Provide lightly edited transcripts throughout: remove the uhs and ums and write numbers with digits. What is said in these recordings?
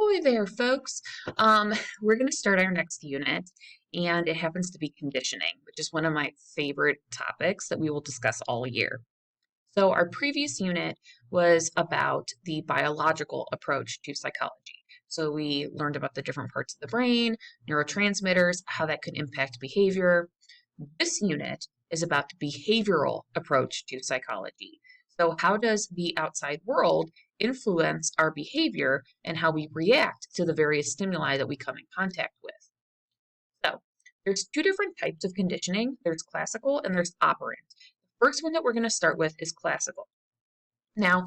Ahoy there, folks. We're going to start our next unit, and it happens to be conditioning, which is one of my favorite topics that we will discuss all year. So our previous unit was about the biological approach to psychology. So we learned about the different parts of the brain, neurotransmitters, how that could impact behavior. This unit is about the behavioral approach to psychology. So how does the outside world influence our behavior and how we react to the various stimuli that we come in contact with? So there's two different types of conditioning. There's classical and there's operant. The first one that we're going to start with is classical. Now,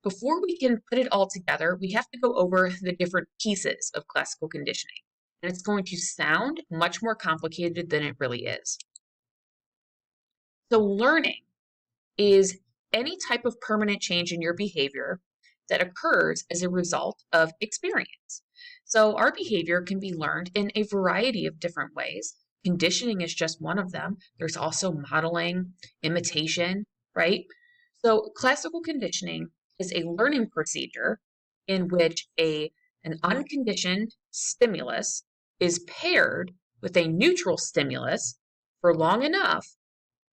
before we can put it all together, we have to go over the different pieces of classical conditioning. And it's going to sound much more complicated than it really is. So learning is any type of permanent change in your behavior that occurs as a result of experience. So our behavior can be learned in a variety of different ways. Conditioning is just one of them. There's also modeling, imitation, right? So classical conditioning is a learning procedure in which an unconditioned stimulus is paired with a neutral stimulus for long enough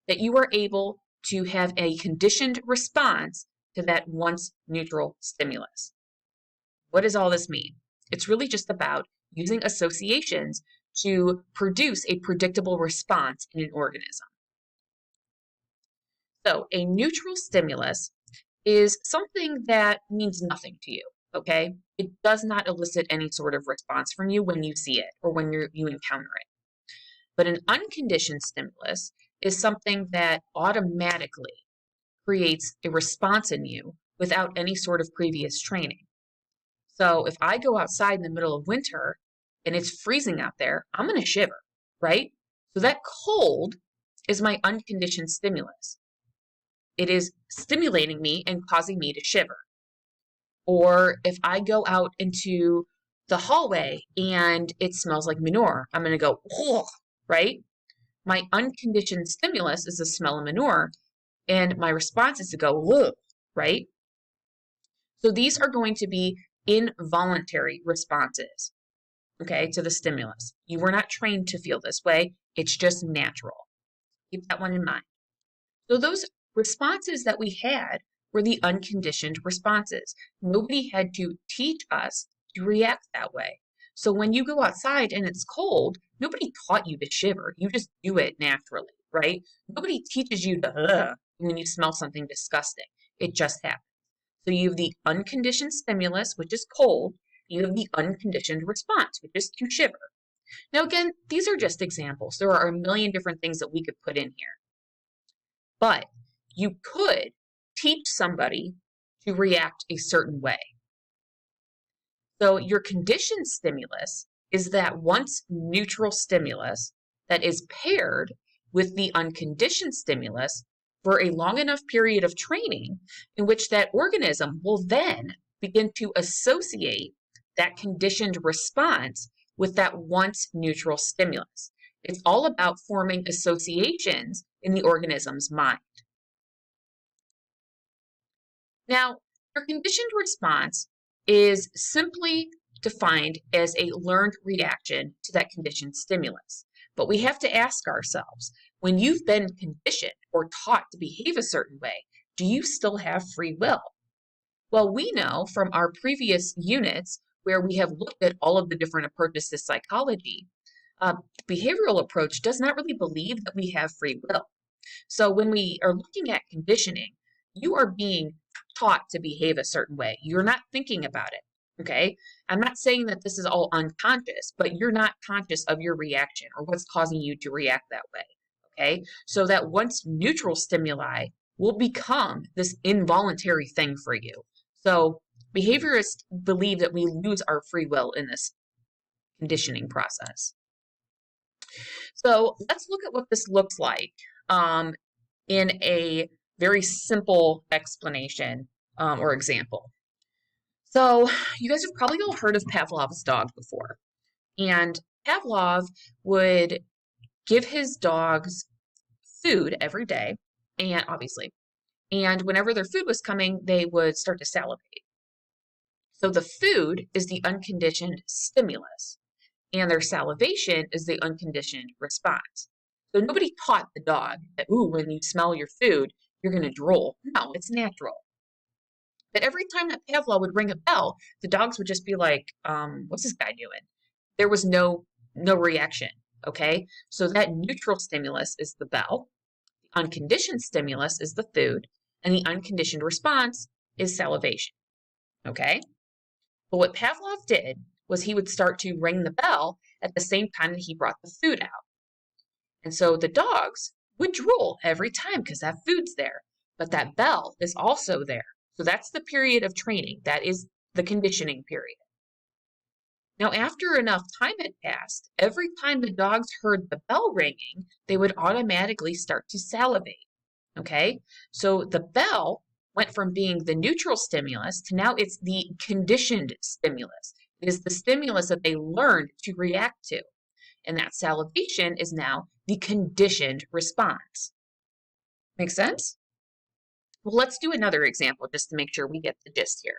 that you are able to have a conditioned response to that once neutral stimulus. What does all this mean? It's really just about using associations to produce a predictable response in an organism. So a neutral stimulus is something that means nothing to you, okay? It does not elicit any sort of response from you when you see it or when you encounter it. But an unconditioned stimulus is something that automatically creates a response in you without any sort of previous training. So if I go outside in the middle of winter and it's freezing out there, I'm going to shiver, right? So that cold is my unconditioned stimulus. It is stimulating me and causing me to shiver. Or if I go out into the hallway and it smells like manure, I'm going to go, oh, right? My unconditioned stimulus is the smell of manure, and my response is to go, ugh, right? So these are going to be involuntary responses, okay, to the stimulus. You were not trained to feel this way. It's just natural. Keep that one in mind. So those responses that we had were the unconditioned responses. Nobody had to teach us to react that way. So when you go outside and it's cold, nobody taught you to shiver. You just do it naturally, right? Nobody teaches you to ugh when you smell something disgusting. It just happens. So you have the unconditioned stimulus, which is cold. You have the unconditioned response, which is to shiver. Now again, these are just examples. There are a million different things that we could put in here. But you could teach somebody to react a certain way. So your conditioned stimulus is that once neutral stimulus that is paired with the unconditioned stimulus for a long enough period of training in which that organism will then begin to associate that conditioned response with that once neutral stimulus. It's all about forming associations in the organism's mind. Now, your conditioned response is simply defined as a learned reaction to that conditioned stimulus. But we have to ask ourselves, when you've been conditioned or taught to behave a certain way, do you still have free will? Well, we know from our previous units where we have looked at all of the different approaches to psychology, behavioral approach does not really believe that we have free will. So when we are looking at conditioning, you are being taught to behave a certain way. You're not thinking about it, okay? I'm not saying that this is all unconscious, but you're not conscious of your reaction or what's causing you to react that way, okay? So that once neutral stimuli will become this involuntary thing for you. So behaviorists believe that we lose our free will in this conditioning process. So let's look at what this looks like in a very simple explanation or example. So you guys have probably all heard of Pavlov's dog before. And Pavlov would give his dogs food every day, and whenever their food was coming, they would start to salivate. So the food is the unconditioned stimulus, and their salivation is the unconditioned response. So nobody taught the dog that, ooh, when you smell your food, you're going to drool. No, it's natural. But every time that Pavlov would ring a bell, the dogs would just be like, what's this guy doing? There was no reaction. Okay. So that neutral stimulus is the bell, the unconditioned stimulus is the food, and the unconditioned response is salivation. Okay. But what Pavlov did was he would start to ring the bell at the same time that he brought the food out. And so the dogs would drool every time because that food's there. But that bell is also there. So that's the period of training. That is the conditioning period. Now, after enough time had passed, every time the dogs heard the bell ringing, they would automatically start to salivate. Okay? So the bell went from being the neutral stimulus to now it's the conditioned stimulus. It is the stimulus that they learned to react to. And that salivation is now the conditioned response. Make sense? Well, let's do another example just to make sure we get the gist here.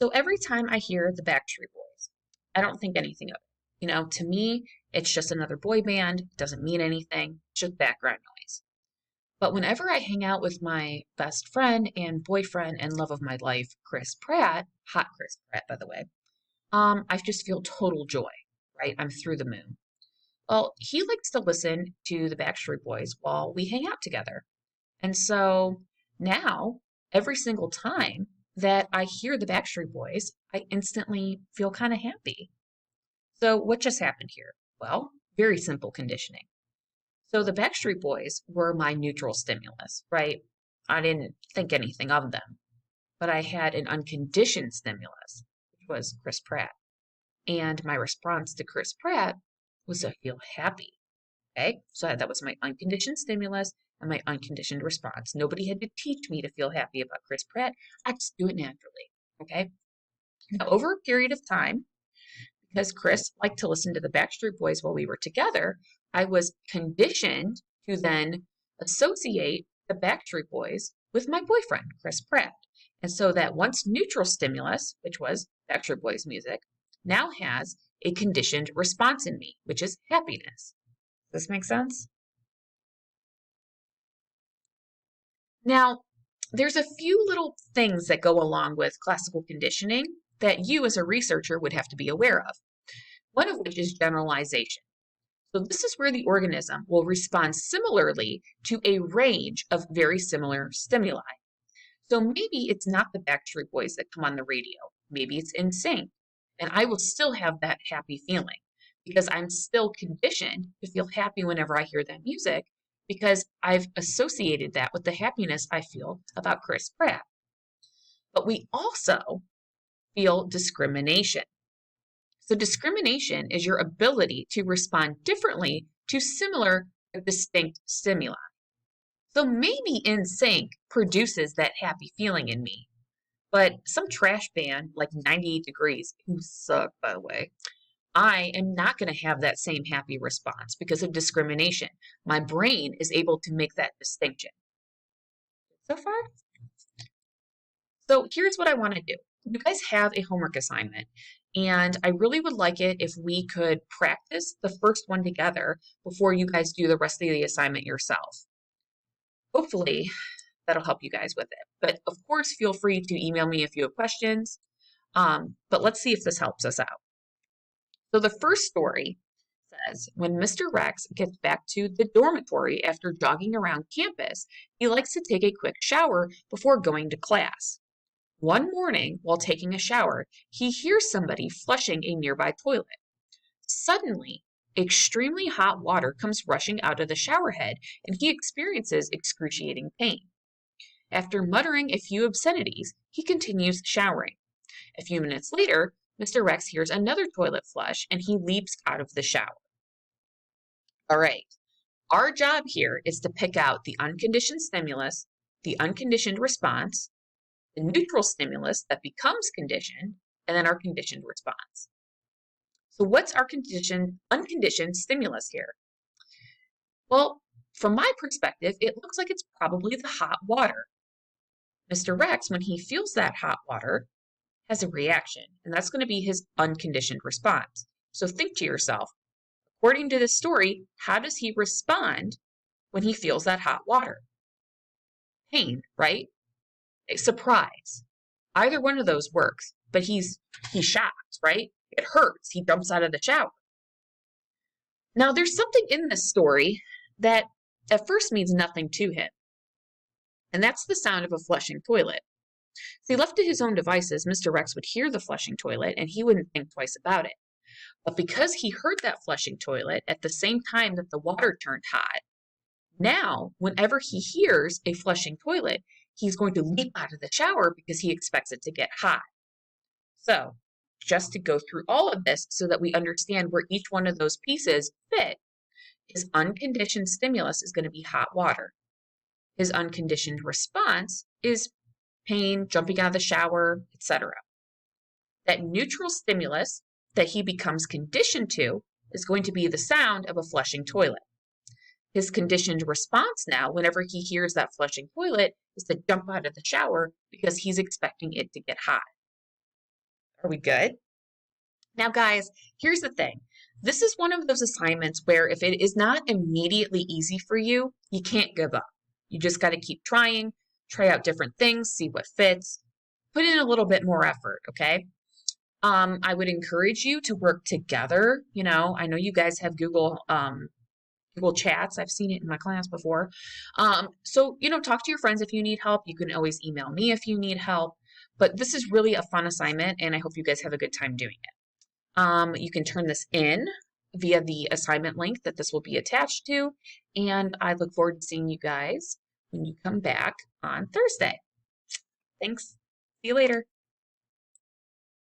So every time I hear the Backstreet Boys, I don't think anything of it. To me, it's just another boy band. It doesn't mean anything. It's just background noise. But whenever I hang out with my best friend and boyfriend and love of my life, Chris Pratt, hot Chris Pratt, by the way, I just feel total joy, right? I'm through the moon. Well, he likes to listen to the Backstreet Boys while we hang out together. And so now, every single time that I hear the Backstreet Boys, I instantly feel kind of happy. So, what just happened here? Well, very simple conditioning. So, the Backstreet Boys were my neutral stimulus, right? I didn't think anything of them, but I had an unconditioned stimulus, which was Chris Pratt. And my response to Chris Pratt was to feel happy. Okay, so that was my unconditioned stimulus and my unconditioned response. Nobody had to teach me to feel happy about Chris Pratt. I just do it naturally. Okay, now over a period of time, because Chris liked to listen to the Backstreet Boys while we were together, I was conditioned to then associate the Backstreet Boys with my boyfriend, Chris Pratt. And so that once neutral stimulus, which was Backstreet Boys music, now has a conditioned response in me, which is happiness. Does this make sense? Now, there's a few little things that go along with classical conditioning that you as a researcher would have to be aware of, one of which is generalization. So this is where the organism will respond similarly to a range of very similar stimuli. So maybe it's not the Backstreet Boys that come on the radio. Maybe it's NSYNC, and I will still have that happy feeling because I'm still conditioned to feel happy whenever I hear that music because I've associated that with the happiness I feel about Chris Pratt. But we also feel discrimination. So discrimination is your ability to respond differently to similar or distinct stimuli. So maybe NSYNC produces that happy feeling in me, but some trash band like 98 Degrees, who suck by the way, I am not going to have that same happy response because of discrimination. My brain is able to make that distinction. So far? So here's what I want to do. You guys have a homework assignment, and I really would like it if we could practice the first one together before you guys do the rest of the assignment yourself. Hopefully, that'll help you guys with it. But of course, feel free to email me if you have questions. But let's see if this helps us out. So the first story says, when Mr. Rex gets back to the dormitory after jogging around campus, he likes to take a quick shower before going to class. One morning, while taking a shower, he hears somebody flushing a nearby toilet. Suddenly, extremely hot water comes rushing out of the shower head, and he experiences excruciating pain. After muttering a few obscenities, he continues showering. A few minutes later, Mr. Rex hears another toilet flush, and he leaps out of the shower. All right, our job here is to pick out the unconditioned stimulus, the unconditioned response, the neutral stimulus that becomes conditioned, and then our conditioned response. So what's our unconditioned stimulus here? Well, from my perspective, it looks like it's probably the hot water. Mr. Rex, when he feels that hot water, has a reaction, and that's going to be his unconditioned response. So think to yourself, according to this story, how does he respond when he feels that hot water? Pain, right? Surprise. Either one of those works, but he's shocked, right? It hurts. He jumps out of the shower. Now, there's something in this story that at first means nothing to him, and that's the sound of a flushing toilet. See, left to his own devices, Mr. Rex would hear the flushing toilet and he wouldn't think twice about it. But because he heard that flushing toilet at the same time that the water turned hot, now, whenever he hears a flushing toilet, he's going to leap out of the shower because he expects it to get hot. So, just to go through all of this so that we understand where each one of those pieces fit, his unconditioned stimulus is going to be hot water. His unconditioned response is pain, jumping out of the shower, etc. That neutral stimulus that he becomes conditioned to is going to be the sound of a flushing toilet. His conditioned response now, whenever he hears that flushing toilet, is to jump out of the shower because he's expecting it to get hot. Are we good? Now, guys, here's the thing. This is one of those assignments where if it is not immediately easy for you, you can't give up. You just got to keep trying, try out different things, see what fits, put in a little bit more effort, okay? I would encourage you to work together. You know, I know you guys have Google Chats. I've seen it in my class before. So, you know, talk to your friends if you need help. You can always email me if you need help. But this is really a fun assignment, and I hope you guys have a good time doing it. You can turn this in via the assignment link that this will be attached to, and I look forward to seeing you guys when you come back on Thursday. Thanks. See you later.